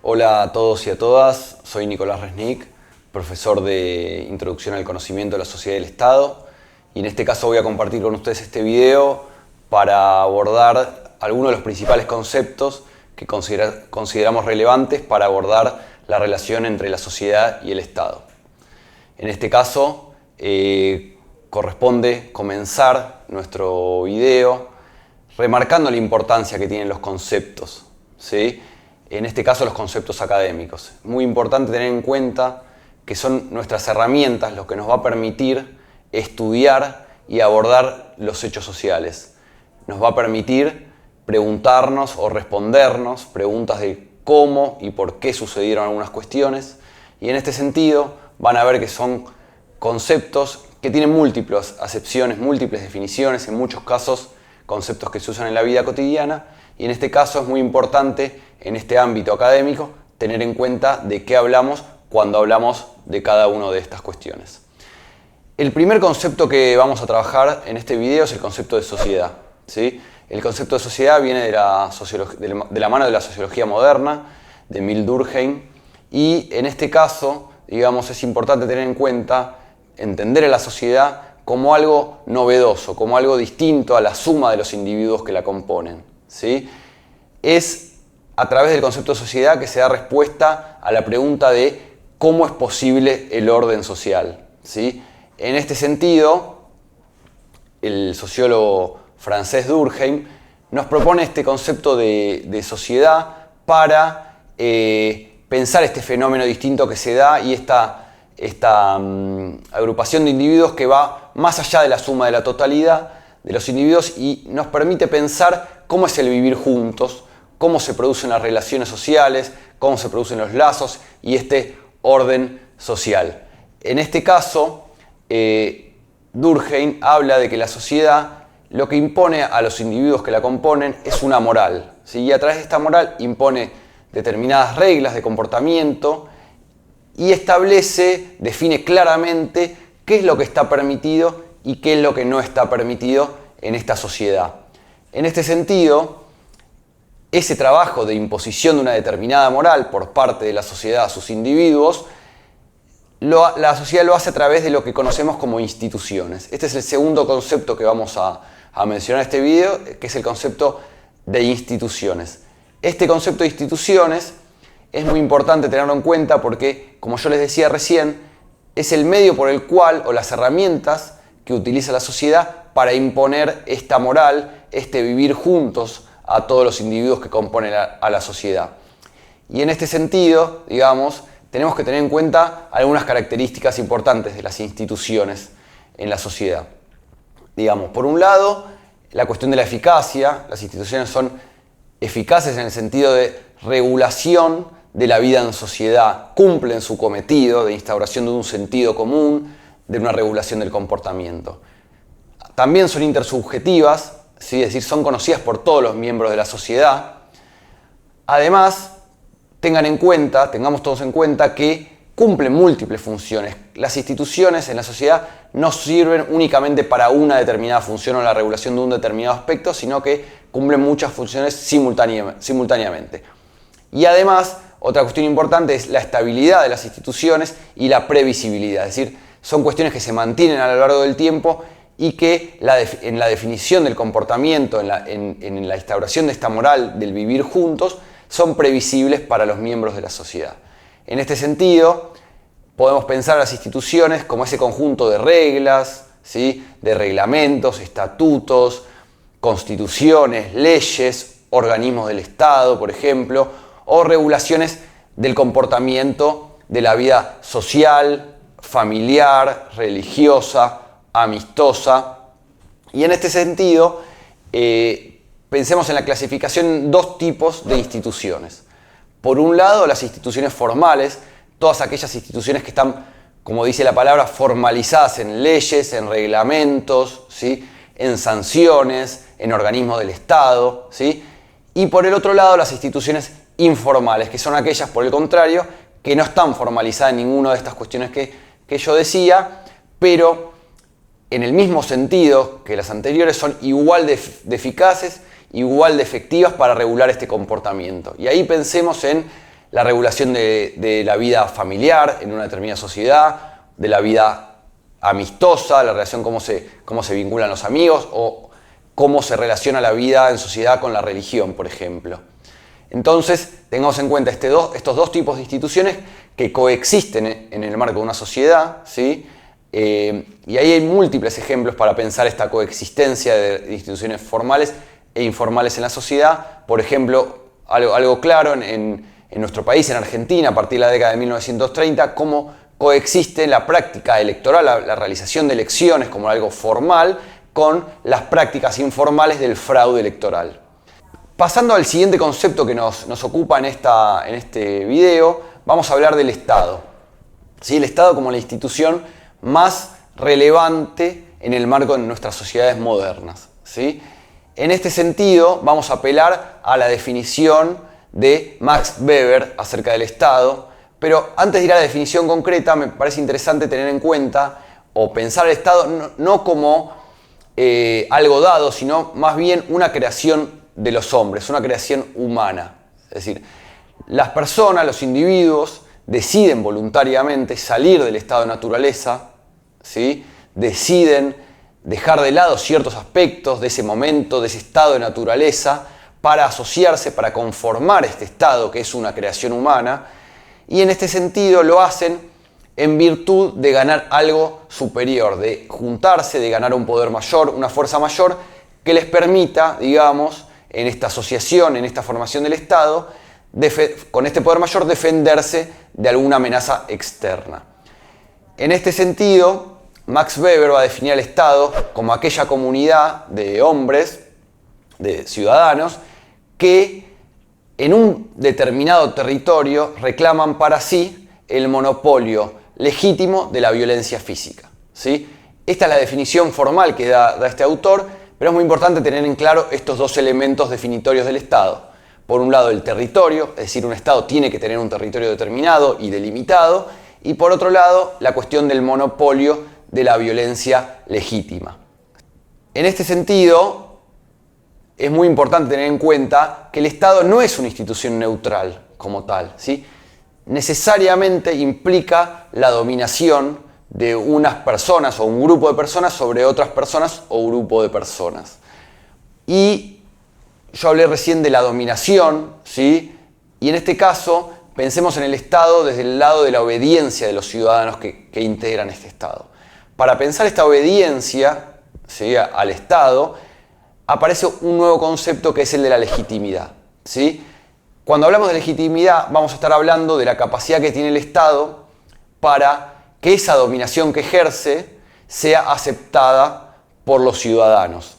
Hola a todos y a todas, soy Nicolás Resnick, profesor de Introducción al Conocimiento de la Sociedad y el Estado, y en este caso voy a compartir con ustedes este video para abordar algunos de los principales conceptos que consideramos relevantes para abordar la relación entre la sociedad y el Estado. En este caso corresponde comenzar nuestro video remarcando la importancia que tienen los conceptos, ¿sí? En este caso los conceptos académicos. Es muy importante tener en cuenta que son nuestras herramientas lo que nos va a permitir estudiar y abordar los hechos sociales. Nos va a permitir preguntarnos o respondernos preguntas de cómo y por qué sucedieron algunas cuestiones, y en este sentido van a ver que son conceptos que tienen múltiples acepciones, múltiples definiciones, en muchos casos conceptos que se usan en la vida cotidiana, y en este caso es muy importante en este ámbito académico tener en cuenta de qué hablamos cuando hablamos de cada una de estas cuestiones. El primer concepto que vamos a trabajar en este video es el concepto de sociedad, ¿sí? El concepto de sociedad viene de la mano de la sociología moderna, de Emile Durkheim, y en este caso, digamos, es importante tener en cuenta, entender a la sociedad como algo novedoso, como algo distinto a la suma de los individuos que la componen, ¿sí? Es a través del concepto de sociedad que se da respuesta a la pregunta de cómo es posible el orden social, ¿sí? En este sentido, el sociólogo francés Durkheim nos propone este concepto de sociedad para pensar este fenómeno distinto que se da y esta agrupación de individuos que va más allá de la suma de la totalidad de los individuos y nos permite pensar cómo es el vivir juntos, cómo se producen las relaciones sociales, cómo se producen los lazos y este orden social. En este caso, Durkheim habla de que la sociedad lo que impone a los individuos que la componen es una moral, ¿sí? Y a través de esta moral impone determinadas reglas de comportamiento y define claramente qué es lo que está permitido y qué es lo que no está permitido en esta sociedad. En este sentido, ese trabajo de imposición de una determinada moral por parte de la sociedad a sus individuos, la sociedad lo hace a través de lo que conocemos como instituciones. Este es el segundo concepto que vamos a mencionar en este video, que es el concepto de instituciones. Este concepto de instituciones es muy importante tenerlo en cuenta porque, como yo les decía recién, es el medio por el cual, o las herramientas que utiliza la sociedad para imponer esta moral, este vivir juntos a todos los individuos que componen a la sociedad. Y en este sentido, digamos, tenemos que tener en cuenta algunas características importantes de las instituciones en la sociedad. Digamos, por un lado, la cuestión de la eficacia. Las instituciones son eficaces en el sentido de regulación de la vida en sociedad, cumplen su cometido de instauración de un sentido común, de una regulación del comportamiento. También son intersubjetivas, ¿sí? Es decir, son conocidas por todos los miembros de la sociedad. Además, tengamos todos en cuenta que cumplen múltiples funciones. Las instituciones en la sociedad no sirven únicamente para una determinada función o la regulación de un determinado aspecto, sino que cumplen muchas funciones simultáneamente. Y además, otra cuestión importante es la estabilidad de las instituciones y la previsibilidad. Es decir, son cuestiones que se mantienen a lo largo del tiempo y que en la definición del comportamiento, en la instauración de esta moral del vivir juntos, son previsibles para los miembros de la sociedad. En este sentido, podemos pensar a las instituciones como ese conjunto de reglas, ¿sí? De reglamentos, estatutos, constituciones, leyes, organismos del Estado, por ejemplo, o regulaciones del comportamiento de la vida social, familiar, religiosa, amistosa. Y en este sentido, pensemos en la clasificación en dos tipos de instituciones. Por un lado, las instituciones formales, todas aquellas instituciones que están, como dice la palabra, formalizadas en leyes, en reglamentos, ¿sí? En sanciones, en organismos del Estado, ¿sí? Y por el otro lado, las instituciones informales, que son aquellas, por el contrario, que no están formalizadas en ninguna de estas cuestiones que yo decía, pero en el mismo sentido que las anteriores son igual de eficaces, igual de efectivas para regular este comportamiento. Y ahí pensemos en la regulación de la vida familiar en una determinada sociedad, de la vida amistosa, la relación, cómo se vinculan los amigos o cómo se relaciona la vida en sociedad con la religión, por ejemplo. Entonces, tengamos en cuenta estos dos tipos de instituciones que coexisten en el marco de una sociedad, ¿sí? Y ahí hay múltiples ejemplos para pensar esta coexistencia de instituciones formales e informales en la sociedad. Por ejemplo, algo claro en nuestro país, en Argentina, a partir de la década de 1930, cómo coexiste la práctica electoral, la realización de elecciones como algo formal, con las prácticas informales del fraude electoral. Pasando al siguiente concepto que nos ocupa en este video, vamos a hablar del Estado. ¿Sí? El Estado como la institución más relevante en el marco de nuestras sociedades modernas. ¿Sí? En este sentido, vamos a apelar a la definición de Max Weber acerca del Estado, pero antes de ir a la definición concreta, me parece interesante tener en cuenta o pensar el Estado no como algo dado, sino más bien una creación de los hombres, una creación humana. Es decir, las personas, los individuos, deciden voluntariamente salir del estado de naturaleza, ¿sí? Deciden dejar de lado ciertos aspectos de ese momento, de ese estado de naturaleza, para asociarse, para conformar este estado que es una creación humana, y en este sentido lo hacen en virtud de ganar algo superior, de juntarse, de ganar un poder mayor, una fuerza mayor, que les permita, digamos, en esta asociación, en esta formación del Estado, con este poder mayor defenderse de alguna amenaza externa. En este sentido, Max Weber va a definir al Estado como aquella comunidad de hombres, de ciudadanos, que en un determinado territorio reclaman para sí el monopolio legítimo de la violencia física. ¿Sí? Esta es la definición formal que da este autor, pero es muy importante tener en claro estos dos elementos definitorios del Estado. Por un lado, el territorio, es decir, un Estado tiene que tener un territorio determinado y delimitado, y por otro lado, la cuestión del monopolio de la violencia legítima. En este sentido, es muy importante tener en cuenta que el Estado no es una institución neutral como tal, ¿sí? Necesariamente implica la dominación de unas personas o un grupo de personas sobre otras personas o grupo de personas. Y yo hablé recién de la dominación, ¿sí? Y en este caso pensemos en el Estado desde el lado de la obediencia de los ciudadanos que integran este Estado. Para pensar esta obediencia, ¿sí?, al Estado, aparece un nuevo concepto que es el de la legitimidad, ¿sí? Cuando hablamos de legitimidad, vamos a estar hablando de la capacidad que tiene el Estado para que esa dominación que ejerce sea aceptada por los ciudadanos,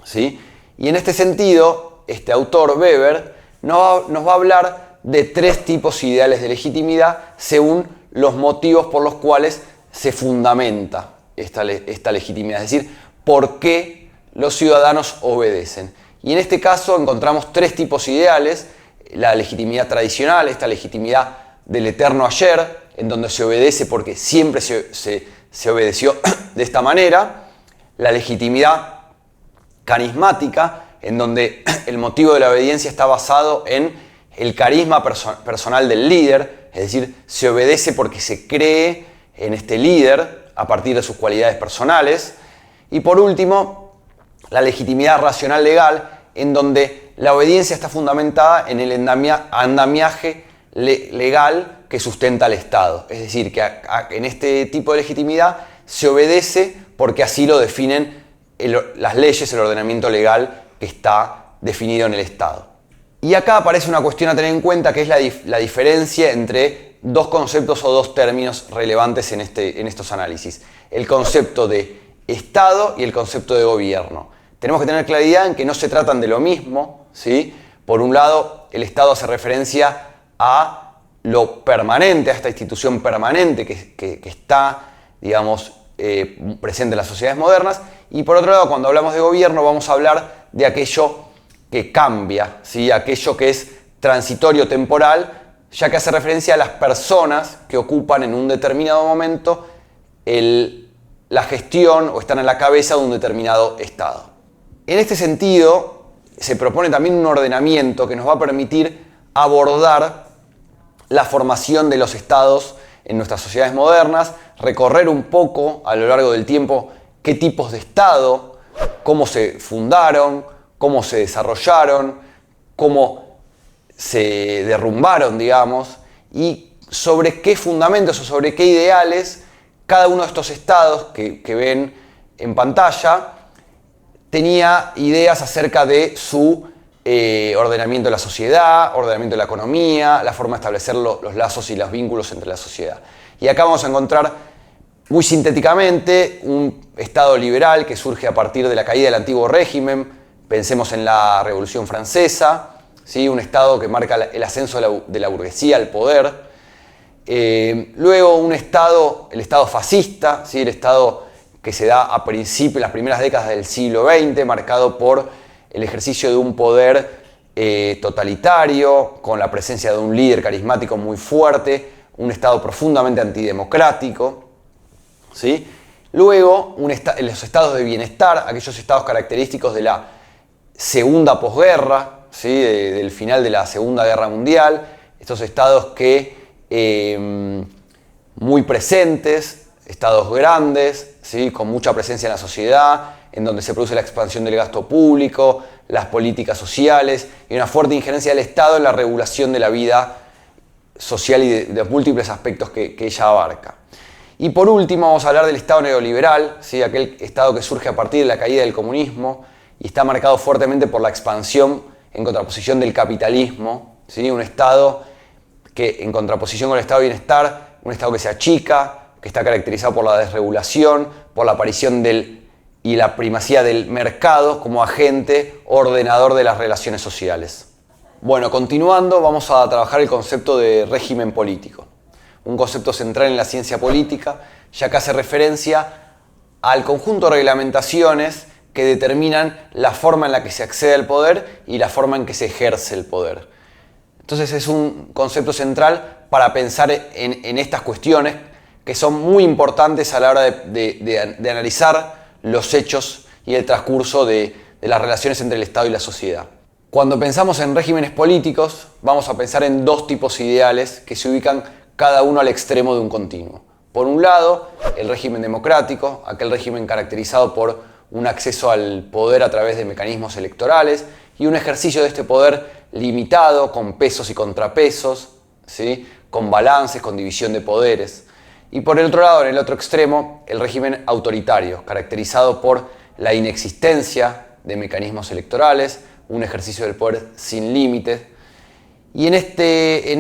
¿sí? Y en este sentido, este autor, Weber, nos va a hablar de tres tipos ideales de legitimidad según los motivos por los cuales se fundamenta esta legitimidad, es decir, por qué los ciudadanos obedecen. Y en este caso encontramos tres tipos ideales: la legitimidad tradicional, esta legitimidad del eterno ayer, en donde se obedece porque siempre se obedeció de esta manera; la legitimidad carismática, en donde el motivo de la obediencia está basado en el carisma personal del líder, es decir, se obedece porque se cree en este líder a partir de sus cualidades personales; y por último, la legitimidad racional legal, en donde la obediencia está fundamentada en el andamiaje legal que sustenta al Estado. Es decir, que en este tipo de legitimidad se obedece porque así lo definen las leyes, el ordenamiento legal que está definido en el Estado. Y acá aparece una cuestión a tener en cuenta, que es la diferencia entre dos conceptos o dos términos relevantes en estos análisis: el concepto de Estado y el concepto de gobierno. Tenemos que tener claridad en que no se tratan de lo mismo, ¿sí? Por un lado, el Estado hace referencia a lo permanente, a esta institución permanente que está, digamos, presente en las sociedades modernas, y por otro lado, cuando hablamos de gobierno, vamos a hablar de aquello que cambia, ¿sí? Aquello que es transitorio, temporal, ya que hace referencia a las personas que ocupan en un determinado momento la gestión o están a la cabeza de un determinado Estado. En este sentido, se propone también un ordenamiento que nos va a permitir abordar la formación de los estados en nuestras sociedades modernas, recorrer un poco a lo largo del tiempo qué tipos de estado, cómo se fundaron, cómo se desarrollaron, cómo se derrumbaron, digamos, y sobre qué fundamentos o sobre qué ideales cada uno de estos estados que ven en pantalla tenía ideas acerca de su ordenamiento de la sociedad, ordenamiento de la economía, la forma de establecer los lazos y los vínculos entre la sociedad. Y acá vamos a encontrar muy sintéticamente un estado liberal que surge a partir de la caída del antiguo régimen. Pensemos en la Revolución Francesa, ¿sí? Un estado que marca el ascenso de la burguesía al poder. Luego el estado fascista, ¿sí? El estado que se da a principios, en las primeras décadas del siglo XX, marcado por el ejercicio de un poder totalitario, con la presencia de un líder carismático muy fuerte, un estado profundamente antidemocrático, ¿sí? Luego, los estados de bienestar, aquellos estados característicos de la segunda posguerra, ¿sí? Del final de la Segunda Guerra Mundial, estos estados muy presentes, estados grandes, ¿sí? Con mucha presencia en la sociedad, en donde se produce la expansión del gasto público, las políticas sociales y una fuerte injerencia del Estado en la regulación de la vida social y de múltiples aspectos que ella abarca. Y por último vamos a hablar del Estado neoliberal, ¿sí? Aquel Estado que surge a partir de la caída del comunismo y está marcado fuertemente por la expansión en contraposición del capitalismo, ¿sí? Un Estado que en contraposición con el Estado de bienestar, un Estado que se achica, que está caracterizado por la desregulación, por la aparición y la primacía del mercado como agente ordenador de las relaciones sociales. Bueno, continuando, vamos a trabajar el concepto de régimen político, un concepto central en la ciencia política, ya que hace referencia al conjunto de reglamentaciones que determinan la forma en la que se accede al poder y la forma en que se ejerce el poder. Entonces es un concepto central para pensar en estas cuestiones que son muy importantes a la hora de analizar los hechos y el transcurso de las relaciones entre el Estado y la sociedad. Cuando pensamos en regímenes políticos, vamos a pensar en dos tipos ideales que se ubican cada uno al extremo de un continuo. Por un lado, el régimen democrático, aquel régimen caracterizado por un acceso al poder a través de mecanismos electorales y un ejercicio de este poder limitado, con pesos y contrapesos, ¿sí? Con balances, con división de poderes. Y por el otro lado, en el otro extremo, el régimen autoritario, caracterizado por la inexistencia de mecanismos electorales, un ejercicio del poder sin límites. Y entre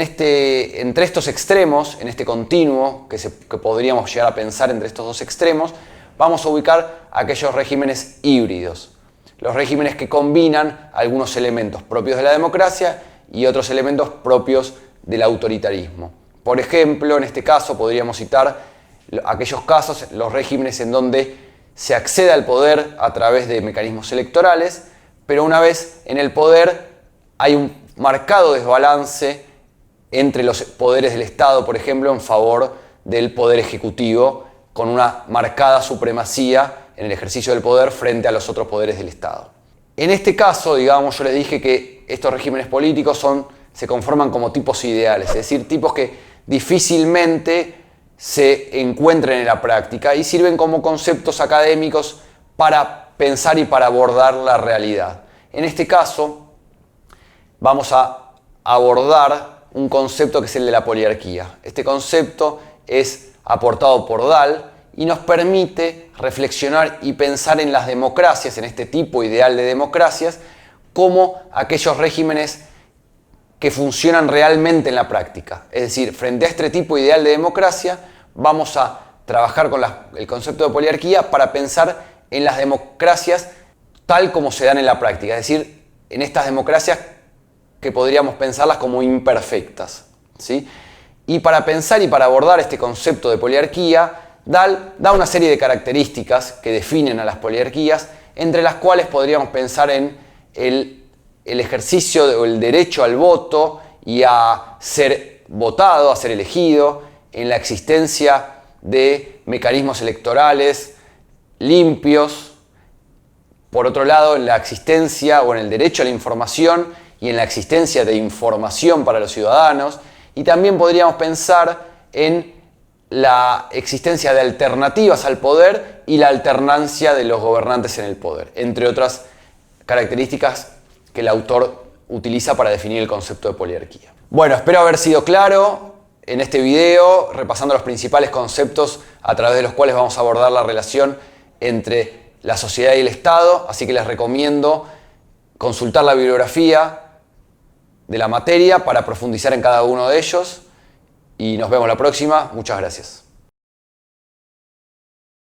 estos extremos, en este continuo que podríamos llegar a pensar entre estos dos extremos, vamos a ubicar aquellos regímenes híbridos. Los regímenes que combinan algunos elementos propios de la democracia y otros elementos propios del autoritarismo. Por ejemplo, en este caso podríamos citar aquellos casos, los regímenes en donde se accede al poder a través de mecanismos electorales, pero una vez en el poder hay un marcado desbalance entre los poderes del Estado, por ejemplo, en favor del poder ejecutivo, con una marcada supremacía en el ejercicio del poder frente a los otros poderes del Estado. En este caso, digamos, yo les dije que estos regímenes políticos se conforman como tipos ideales, es decir, tipos que difícilmente se encuentren en la práctica y sirven como conceptos académicos para pensar y para abordar la realidad. En este caso, vamos a abordar un concepto que es el de la poliarquía. Este concepto es aportado por Dahl y nos permite reflexionar y pensar en las democracias, en este tipo ideal de democracias, como aquellos regímenes que funcionan realmente en la práctica. Es decir, frente a este tipo ideal de democracia, vamos a trabajar con el concepto de poliarquía para pensar en las democracias tal como se dan en la práctica. Es decir, en estas democracias que podríamos pensarlas como imperfectas, ¿sí? Y para pensar y para abordar este concepto de poliarquía, Dahl da una serie de características que definen a las poliarquías, entre las cuales podríamos pensar en el ejercicio o el derecho al voto y a ser votado, a ser elegido, en la existencia de mecanismos electorales limpios, por otro lado, en la existencia o en el derecho a la información y en la existencia de información para los ciudadanos, y también podríamos pensar en la existencia de alternativas al poder y la alternancia de los gobernantes en el poder, entre otras características que el autor utiliza para definir el concepto de poliarquía. Bueno, espero haber sido claro en este video, repasando los principales conceptos a través de los cuales vamos a abordar la relación entre la sociedad y el Estado, así que les recomiendo consultar la bibliografía de la materia para profundizar en cada uno de ellos y nos vemos la próxima. Muchas gracias.